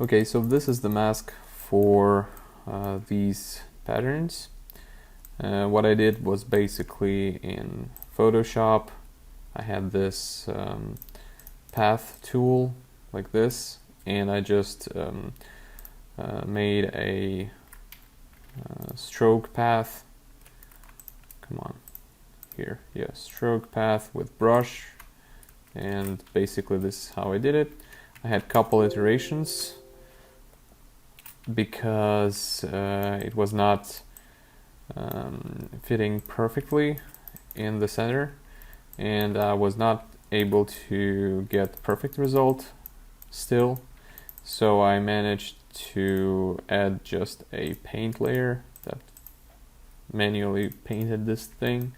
Okay, so this is the mask for these patterns. What I did was basically in Photoshop, I had this path tool like this, and I just made a stroke path. Come on, here, yeah, stroke path with brush, and basically this is how I did it. I had a couple iterations because it was not fitting perfectly in the center, and I was not able to get perfect result still, so I managed to add just a paint layer that manually painted this thing,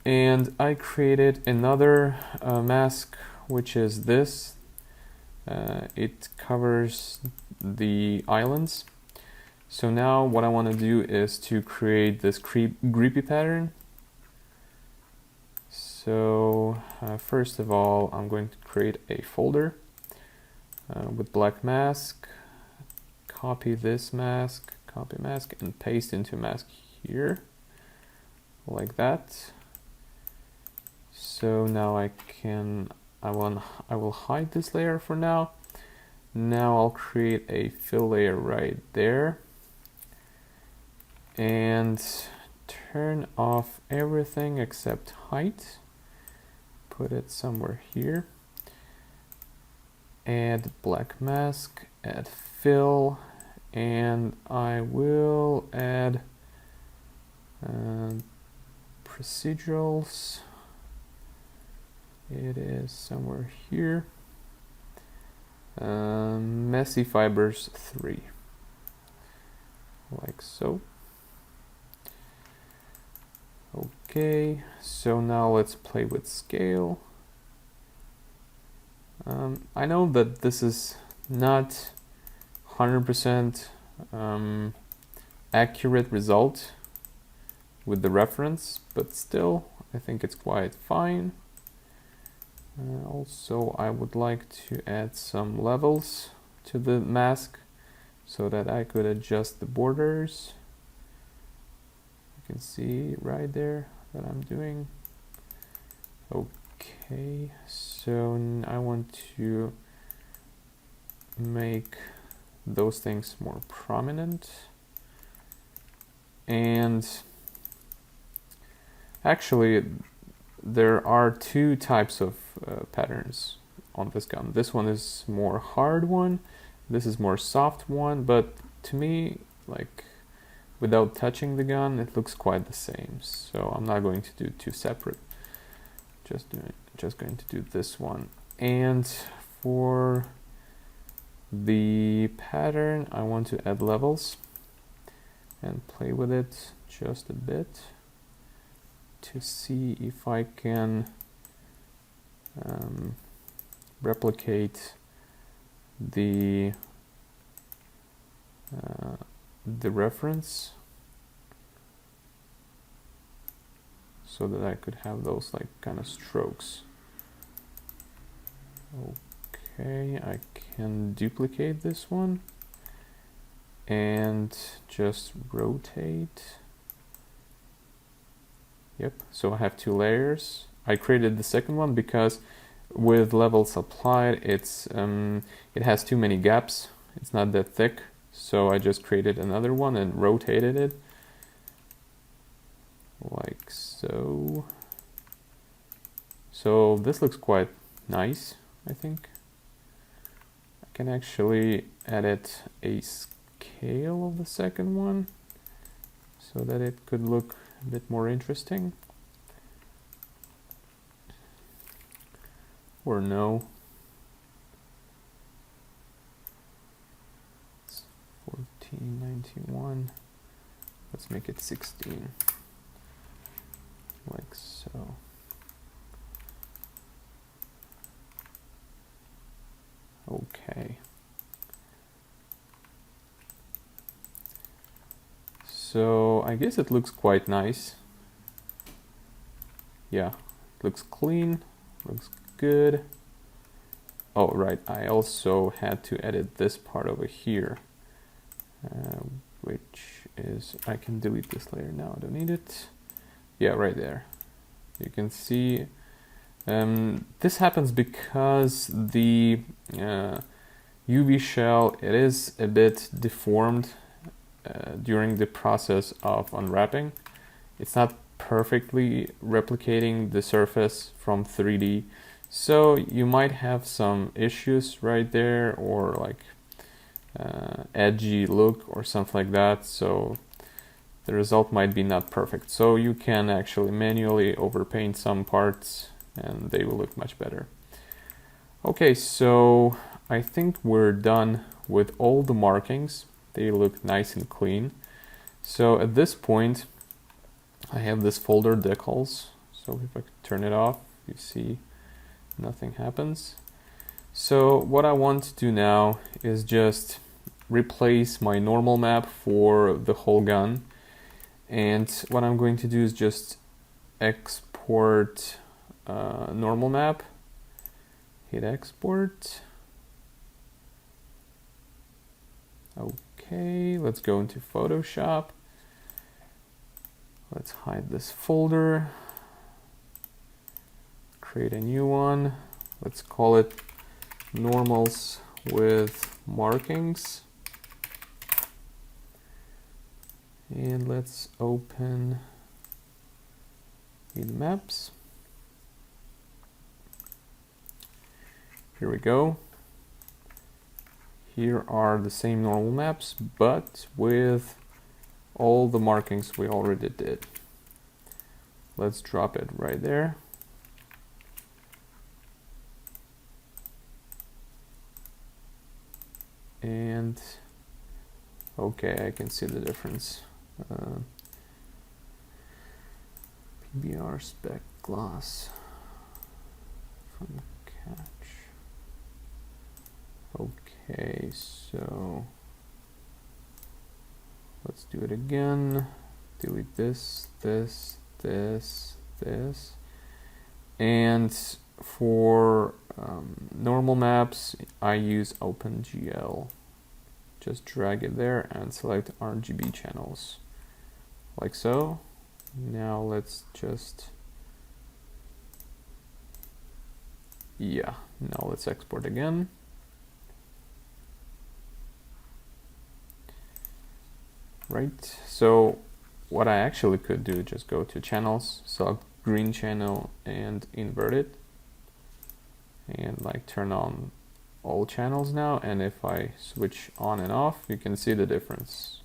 and I created another mask, which is this. It covers the islands. So now what I want to do is to create this creepy pattern. So first of all, I'm going to create a folder with black mask, copy this mask, copy mask, and paste into mask here, like that. So now I will hide this layer for now. Now I'll create a fill layer right there, and turn off everything except height. Put it somewhere here. Add black mask, add fill, and I will add procedurals. It is somewhere here. Messy fibers 3, like so. Okay, so now let's play with scale. I know that this is not 100% accurate result with the reference, but still I think it's quite fine. Also, I would like to add some levels to the mask so that I could adjust the borders. You can see right there that I'm doing. Okay, so I want to make those things more prominent. And actually, there are two types of patterns on this gun. This one is more hard one, this is more soft one, but to me, like, without touching the gun, it looks quite the same. So I'm not going to do two separate. Just going to do this one. And for the pattern, I want to add levels and play with it just a bit to see if I can replicate the reference so that I could have those like kind of strokes. Okay, I can duplicate this one and just rotate. Yep, so I have two layers. I created the second one because with levels applied, it has too many gaps. It's not that thick, so I just created another one and rotated it like so. So this looks quite nice, I think. I can actually edit a scale of the second one so that it could look a bit more interesting. Or no. It's 1491. Let's make it 16. Like so. Okay. So I guess it looks quite nice. Yeah, it looks clean, looks good. oh right, I also had to edit this part over here, which is, I can delete this layer now, I don't need it. Yeah, right there. You can see this happens because the UV shell, it is a bit deformed during the process of unwrapping. It's not perfectly replicating the surface from 3D, so you might have some issues right there, or like edgy look or something like that, so the result might be not perfect. So you can actually manually overpaint some parts and they will look much better. Okay, so I think we're done with all the markings. They look nice and clean. So at this point, I have this folder decals. So if I turn it off, you see nothing happens. So what I want to do now is just replace my normal map for the whole gun. And what I'm going to do is just export normal map, hit export. Okay, let's go into Photoshop. Let's hide this folder, create a new one. Let's call it normals with markings. And let's open in maps. Here we go. Here are the same normal maps, but with all the markings we already did. Let's drop it right there. And okay, I can see the difference. PBR spec glass from catch. Okay, so let's do it again. Delete this, this, this, this. And for normal maps, I use OpenGL. Just drag it there and select RGB channels, like so. Now let's just, yeah, now let's export again. Right, so what I actually could do, just go to channels, select green channel and invert it, and like turn on all channels now, and if I switch on and off, you can see the difference.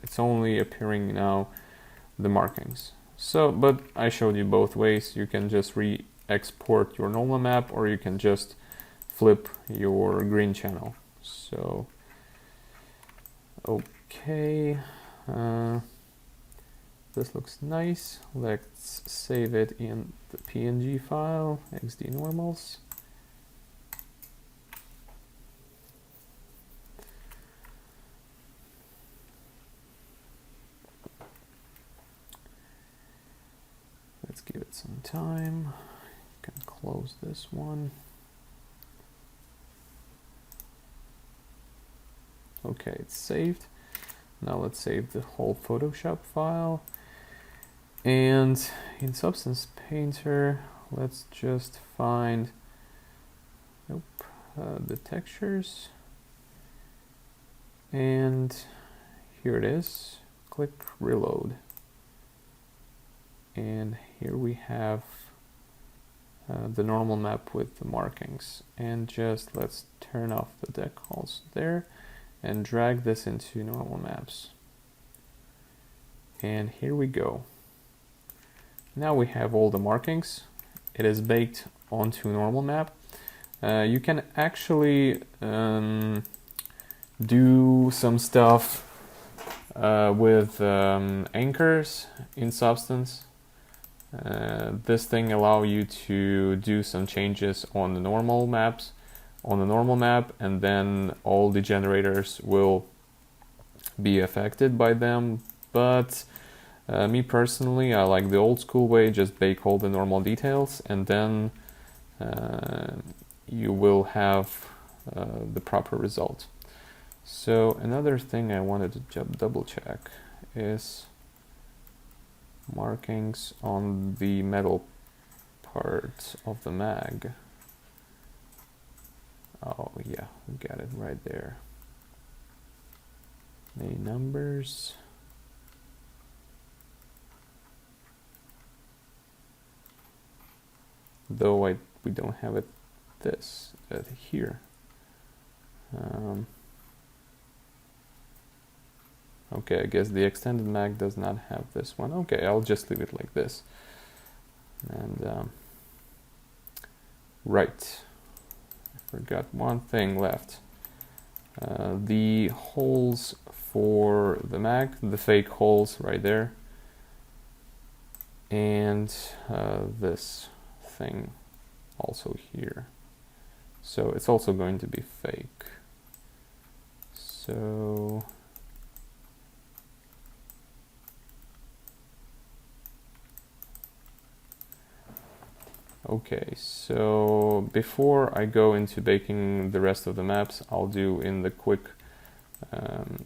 It's only appearing now the markings. So, but I showed you both ways. You can just re-export your normal map, or you can just flip your green channel. So, okay, this looks nice. Let's save it in the PNG file, XD normals. Let's give it some time. You can close this one. Okay, it's saved. Now let's save the whole Photoshop file. And in Substance Painter, let's just find the textures. And here it is. Click reload. And here we have the normal map with the markings. And just let's turn off the decals there and drag this into normal maps. And here we go. Now we have all the markings. It is baked onto normal map. You can actually do some stuff with anchors in Substance. This thing allow you to do some changes on the normal maps, on the normal map, and then all the generators will be affected by them. But me personally, I like the old school way, just bake all the normal details and then you will have the proper result. So another thing I wanted to double check is markings on the metal part of the mag. Oh yeah, we got it right there. Any numbers? Though we don't have it here. Okay, I guess the extended mag does not have this one. Okay, I'll just leave it like this. And right, I forgot one thing left. The holes for the mag, the fake holes right there, and this thing also here. So it's also going to be fake. So okay, so before I go into baking the rest of the maps, I'll do in the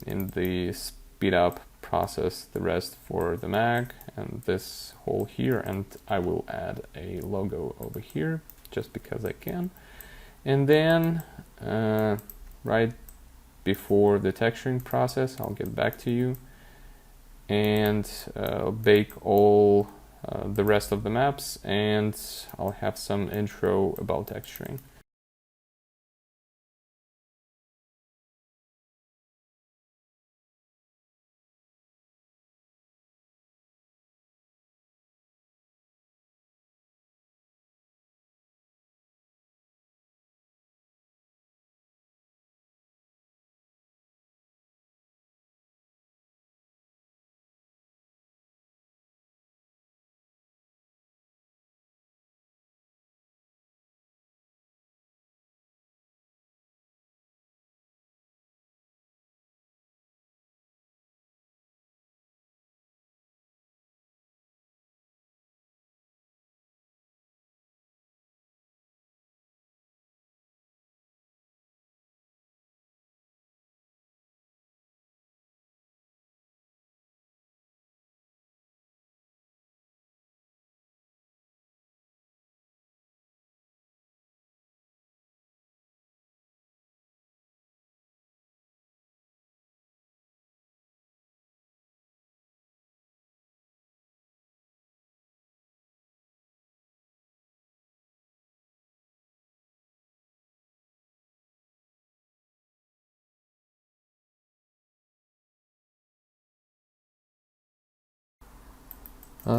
in the speed up process the rest for the mag and this hole here, and I will add a logo over here just because I can. And then right before the texturing process, I'll get back to you and bake all the rest of the maps, and I'll have some intro about texturing.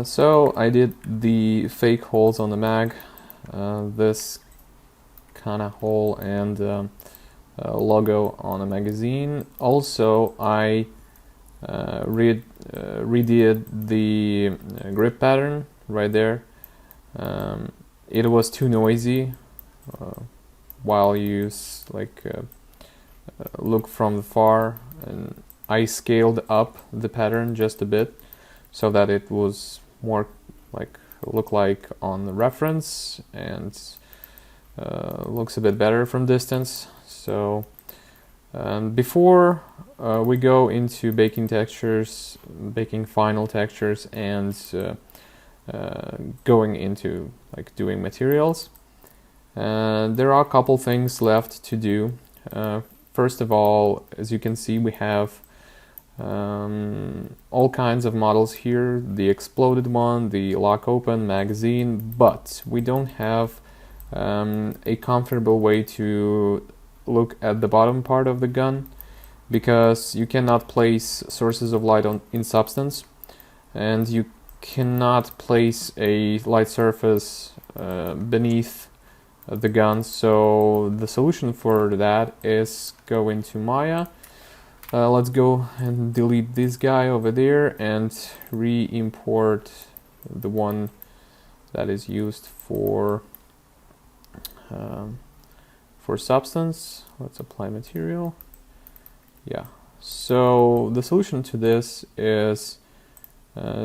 So I did the fake holes on the mag, this kind of hole and logo on a magazine. Also, I redid the grip pattern right there. It was too noisy while you look from far, and I scaled up the pattern just a bit so that it was more look like on the reference and looks a bit better from distance. So before we go into baking textures, baking final textures, and going into doing materials, there are a couple things left to do. First of all, as you can see, we have all kinds of models here, the exploded one, the lock open magazine, but we don't have a comfortable way to look at the bottom part of the gun, because you cannot place sources of light in substance, and you cannot place a light surface beneath the gun. So the solution for that is go into Maya. Let's go and delete this guy over there and re-import the one that is used for substance. Let's apply material. Yeah. So the solution to this is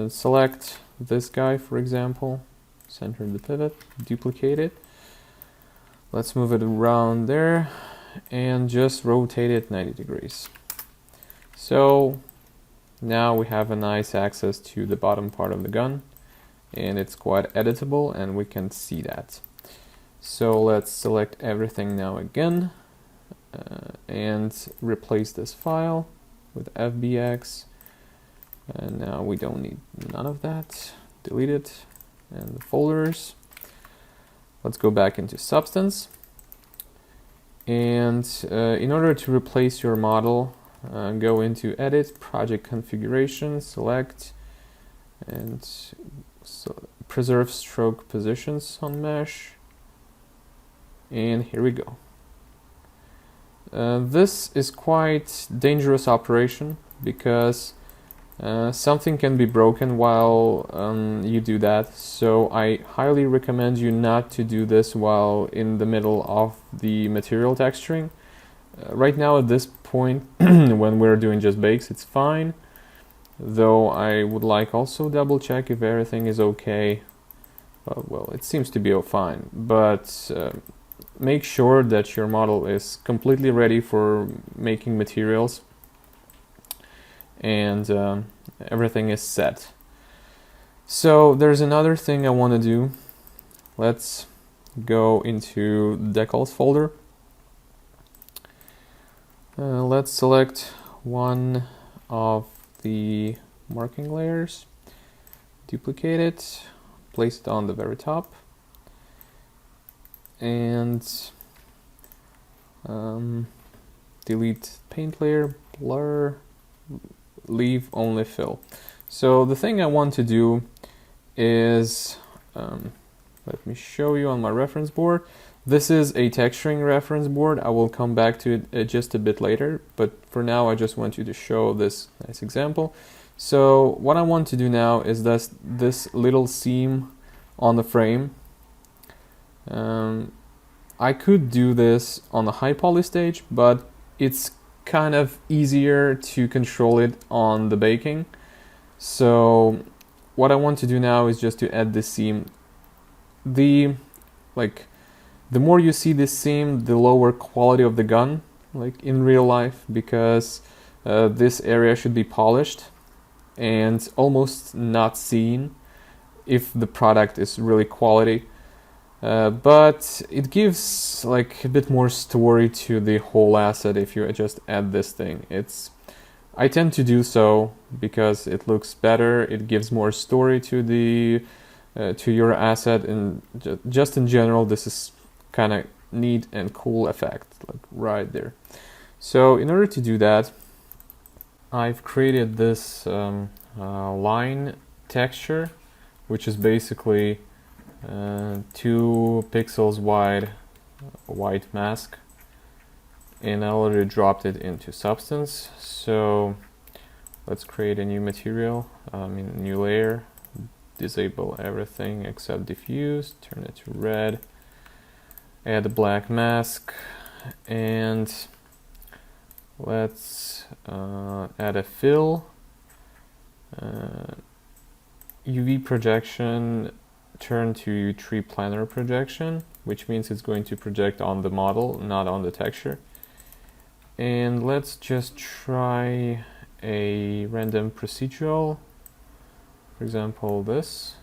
select this guy, for example, center the pivot, duplicate it. Let's move it around there and just rotate it 90 degrees. So now we have a nice access to the bottom part of the gun, and it's quite editable and we can see that. So let's select everything now again and replace this file with FBX. And now we don't need none of that. Delete it and the folders. Let's go back into Substance. And in order to replace your model, go into Edit, Project Configuration, select, and preserve stroke positions on mesh. And here we go. This is quite dangerous operation because something can be broken while you do that. So I highly recommend you not to do this while in the middle of the material texturing. Right now at this point, when we're doing just bakes, it's fine. Though I would like also double check if everything is okay. Well, it seems to be all fine, but make sure that your model is completely ready for making materials and everything is set. So there's another thing I want to do. Let's go into decals folder. Let's select one of the marking layers, duplicate it, place it on the very top, and delete paint layer, blur, leave only fill. So the thing I want to do is, let me show you on my reference board. This is a texturing reference board. I will come back to it just a bit later, but for now I just want you to show this nice example. So what I want to do now is this little seam on the frame. I could do this on the high poly stage, but it's kind of easier to control it on the baking. So what I want to do now is just to add this seam. The more you see this seam, the lower quality of the gun, like in real life, because this area should be polished and almost not seen if the product is really quality. But it gives like a bit more story to the whole asset if you just add this thing. I tend to do so because it looks better, it gives more story to the to your asset, and just in general this is kind of neat and cool effect, like right there. So in order to do that, I've created this line texture, which is basically 2 pixels wide white mask, and I already dropped it into Substance. So let's create a new material, new layer, disable everything except diffuse, turn it to red, add a black mask, and let's add a fill, UV projection, turn to triplanar projection, which means it's going to project on the model, not on the texture. And let's just try a random procedural, for example this,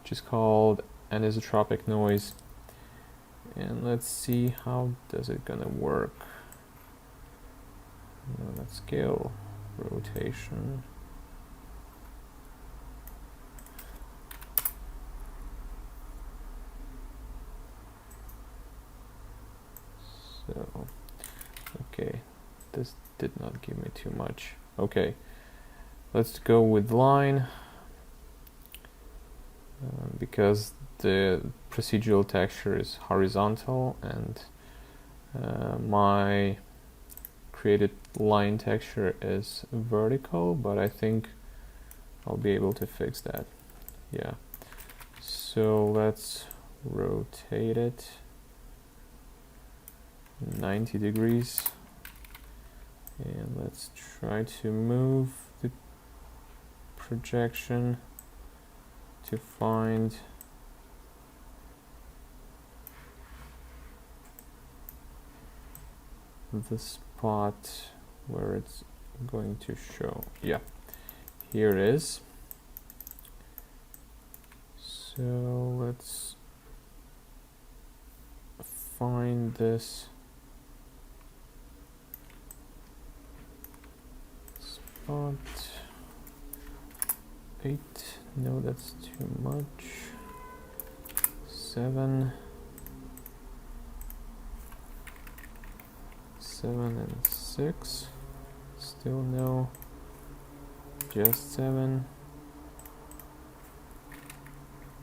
which is called anisotropic noise, and let's see how does it gonna work. Let's scale, rotation. So, okay, this did not give me too much. Okay, let's go with line, because the procedural texture is horizontal and my created line texture is vertical, but I think I'll be able to fix that. Yeah, so let's rotate it 90 degrees, and let's try to move the projection to find the spot where it's going to show. Yeah, here it is. So let's find this spot. 8, no, that's too much. 7, 7 and 6, still no, just 7,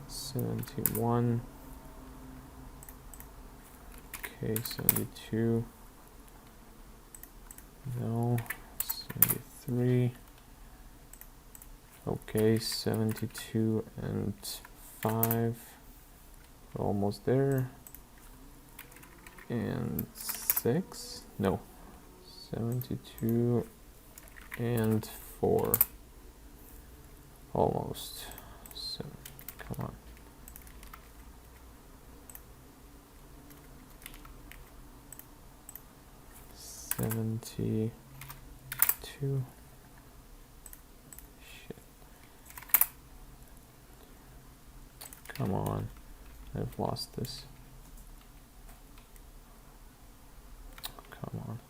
71, okay, 72, no, 73, okay, 72 and 5, almost there, and 6, no, 72 and 4, almost, so, come on. $72. Shit. Come on. I've lost this. Come on.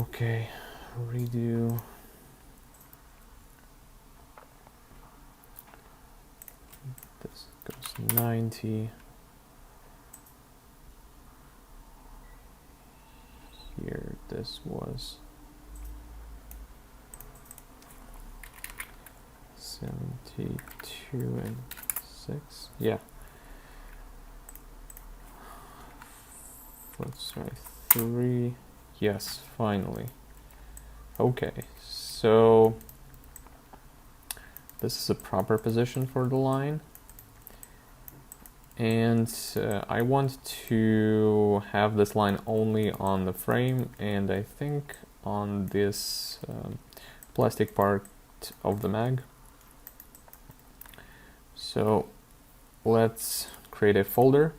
Okay. Redo. This goes 90. Here this was 72 and 6. Yeah. Let's try 3. Yes, finally. Okay, so this is a proper position for the line. And I want to have this line only on the frame, and I think on this plastic part of the mag. So let's create a folder.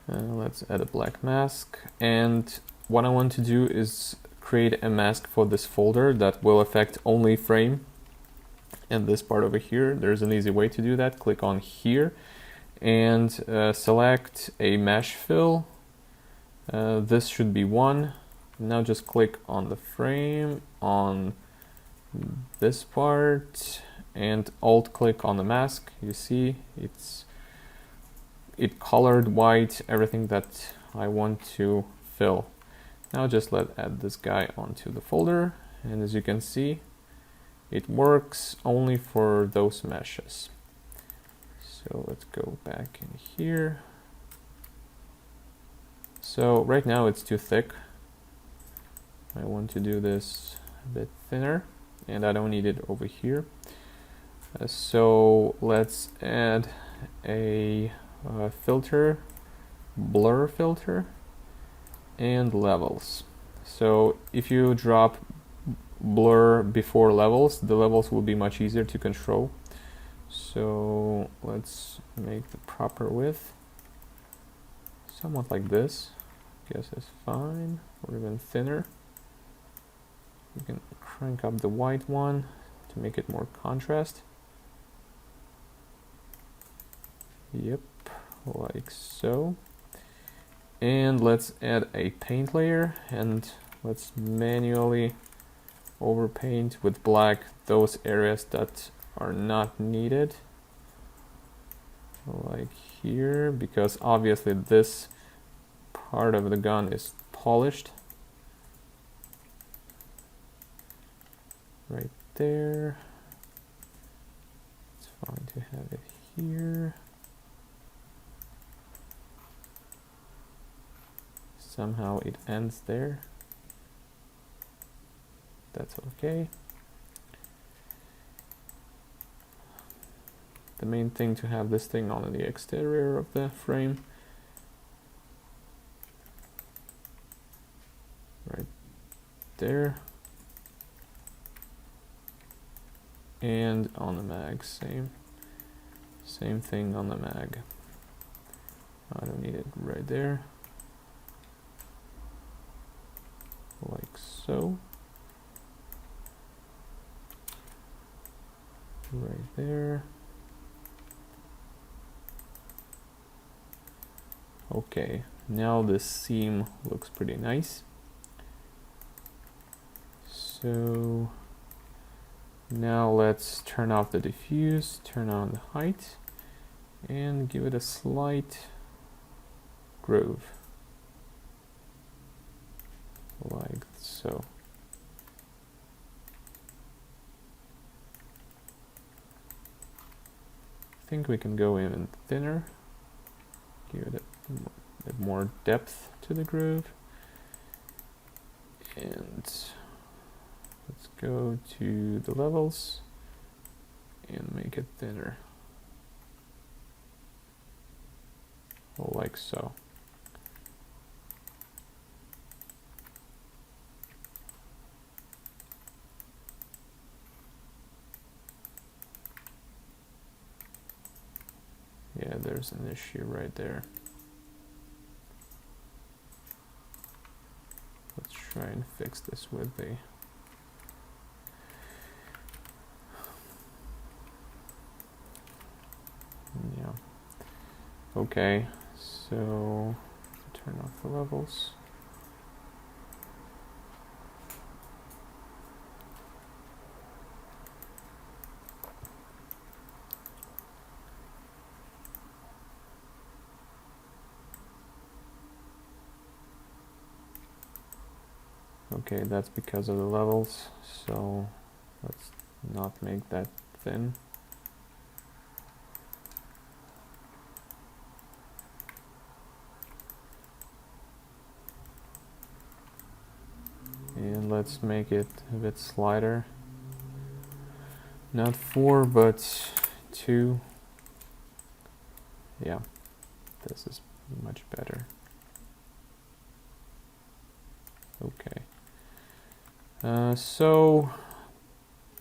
Let's add a black mask, and what I want to do is create a mask for this folder that will affect only frame. And this part over here, there's an easy way to do that. Click on here and select a mesh fill. This should be 1. Now just click on the frame on this part and alt click on the mask. You see it colored white everything that I want to fill. Now just add this guy onto the folder, and as you can see, it works only for those meshes. So let's go back in here. So right now it's too thick. I want to do this a bit thinner, and I don't need it over here. So let's add a filter, blur filter, and levels. So if you drop blur before levels, the levels will be much easier to control. So let's make the proper width somewhat like this. Guess is fine, or even thinner. You can crank up the white one to make it more contrast. Yep, like so. And let's add a paint layer, and let's manually overpaint with black those areas that are not needed, like here, because obviously this part of the gun is polished. Right there. It's fine to have it here. Somehow it ends there. That's okay. The main thing to have this thing on the exterior of the frame. Right there. And on the mag, same thing on the mag. I don't need it right there, like so, right there. Okay, now this seam looks pretty nice. So now let's turn off the diffuse, turn on the height, and give it a slight groove, like so. I think we can go even thinner, give it a bit more depth to the groove. And let's go to the levels and make it thinner, like so. Yeah, there's an issue right there. Let's try and fix this with the okay, so turn off the levels. Okay, that's because of the levels, so let's not make that thin. And let's make it a bit slighter. Not 4, but 2. Yeah, this is much better. Okay. So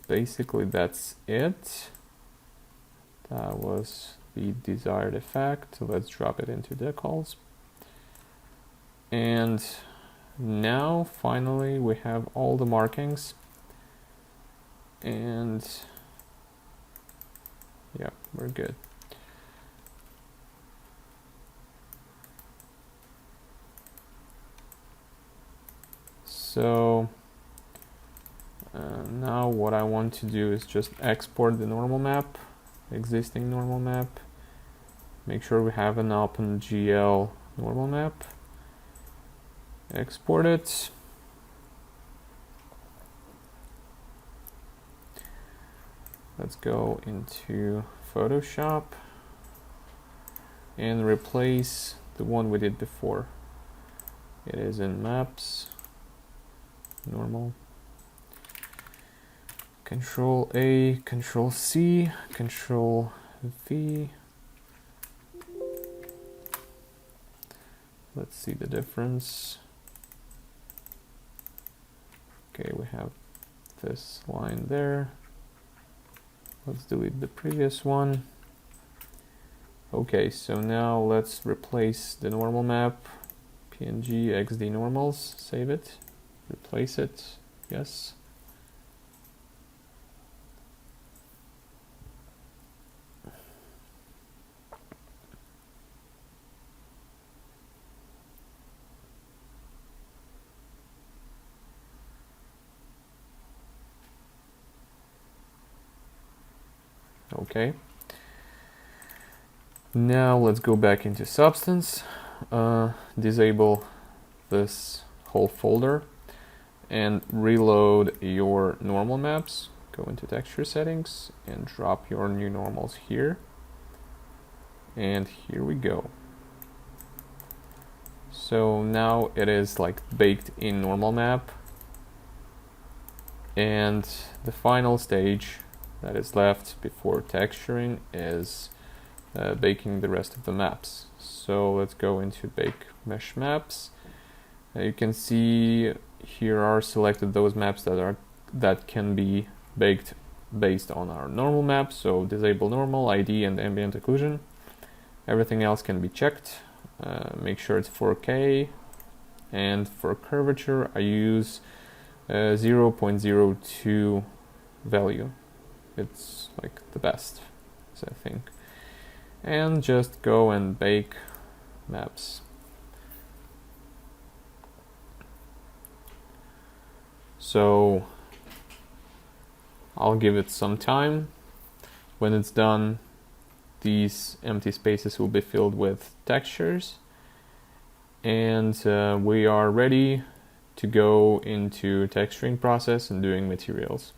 basically that's it. That was the desired effect. Let's drop it into decals. And now finally we have all the markings. And yeah, we're good. So now what I want to do is just export the normal map, existing normal map. Make sure we have an OpenGL normal map. Export it. Let's go into Photoshop and replace the one we did before. It is in Maps, Normal. Control A, Control C, Control V. Let's see the difference. Okay, we have this line there. Let's delete the previous one. Okay, so now let's replace the normal map. PNG XD normals, save it, replace it, yes. Okay. Now let's go back into Substance, disable this whole folder and reload your normal maps. Go into texture settings and drop your new normals here. And here we go. So now it is like baked in normal map. And the final stage that is left before texturing is baking the rest of the maps. So let's go into bake mesh maps. You can see here are selected those maps that can be baked based on our normal map. So disable normal, ID, and ambient occlusion. Everything else can be checked. make sure it's 4K, and for curvature I use 0.02 value. It's like the best, I think. And just go and bake maps. So I'll give it some time. When it's done, these empty spaces will be filled with textures, and we are ready to go into texturing process and doing materials.